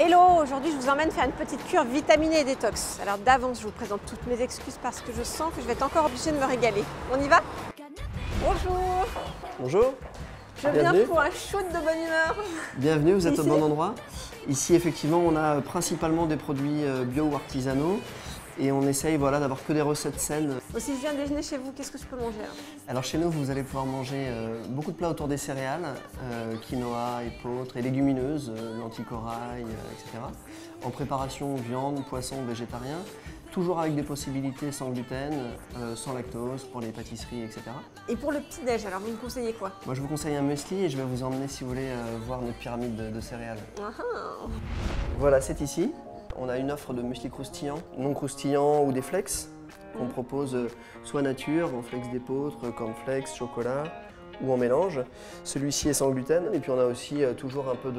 Hello, aujourd'hui je vous emmène faire une petite cure vitaminée et détox. Alors d'avance je vous présente toutes mes excuses parce que je sens que je vais être encore obligée de me régaler. On y va? Bonjour. Bonjour. Je viens pour un shoot de bonne humeur. Bienvenue, vous êtes Ici. au bon endroit. Ici effectivement on a principalement des produits bio ou artisanaux et on essaye d'avoir que des recettes saines. Si je viens déjeuner chez vous, qu'est-ce que je peux manger là? Alors chez nous vous allez pouvoir manger beaucoup de plats autour des céréales, quinoa, épeautre et légumineuses, lentilles corail, etc. En préparation viande, poisson, végétarien. Toujours avec des possibilités sans gluten, sans lactose pour les pâtisseries, etc. Et pour le petit-déj, alors vous me conseillez quoi? Moi je vous conseille un muesli et je vais vous emmener si vous voulez voir notre pyramide de céréales. Voilà, c'est ici. On a une offre de muesli croustillant, non croustillant ou des flex qu'on propose soit nature, en flex d'épeautre, cornflakes, chocolat ou en mélange. Celui-ci est sans gluten et puis on a aussi toujours un peu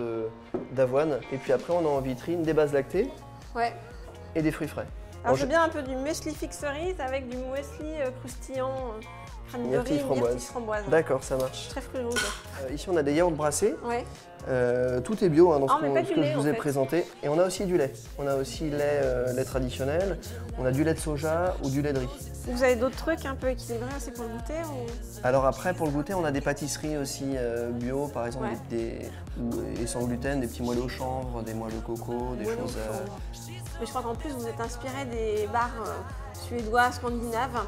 d'avoine. Et puis après on a en vitrine des bases lactées et des fruits frais. Alors je veux bien un peu du muesli fixe cerise avec du muesli croustillant, cranberry, myrtille framboise. D'accord, ça marche. Très fruitose. Ici on a des yaourts brassés. Ouais. Tout est bio dans ce que je vous ai fait. présenté. Et on a aussi du lait. On a aussi lait traditionnel, on a du lait de soja ou du lait de riz. Vous avez d'autres trucs un peu équilibrés aussi pour le goûter ou... Alors après pour le goûter on a des pâtisseries aussi bio, par exemple et sans gluten, des petits moelleux au chanvre, des moelleux au coco, des choses... Mais je crois qu'en plus vous êtes inspiré des bars suédois, scandinaves.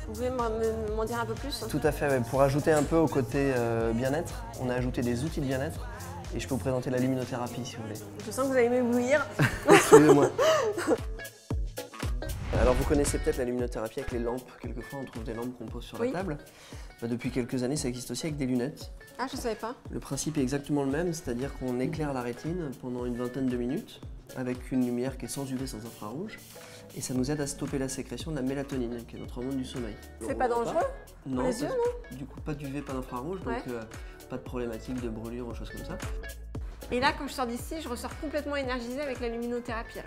Vous pouvez m'en dire un peu plus? Tout à fait, pour ajouter un peu au côté bien-être, on a ajouté des outils de bien-être et je peux vous présenter la luminothérapie si vous voulez. Je sens que vous allez m'éblouir. Suivez-moi. Alors vous connaissez peut-être la luminothérapie avec les lampes. Quelquefois on trouve des lampes qu'on pose sur la table. Depuis quelques années ça existe aussi avec des lunettes. Ah, je savais pas. Le principe est exactement le même, c'est-à-dire qu'on éclaire la rétine pendant une vingtaine de minutes avec une lumière qui est sans UV, sans infrarouge. Et ça nous aide à stopper la sécrétion de la mélatonine, qui est notre hormone du sommeil. C'est pas dangereux pour les yeux, non? Du coup, pas d'UV, pas d'infrarouge, donc pas de problématique de brûlure ou choses comme ça. Et là, quand je sors d'ici, je ressors complètement énergisée avec la luminothérapie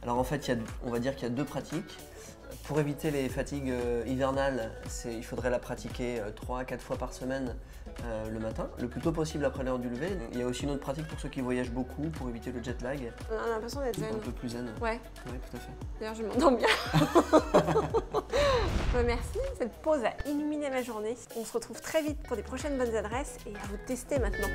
alors en fait, on va dire qu'il y a deux pratiques. Pour éviter les fatigues hivernales, il faudrait la pratiquer 3 à 4 fois par semaine le matin, le plus tôt possible après l'heure du lever. Il y a aussi une autre pratique pour ceux qui voyagent beaucoup, pour éviter le jet lag. On a l'impression d'être zen. Un peu plus zen. Ouais. Oui, tout à fait. D'ailleurs, je m'endors bien. Merci, cette pause a illuminé ma journée. On se retrouve très vite pour des prochaines bonnes adresses et à vous tester maintenant.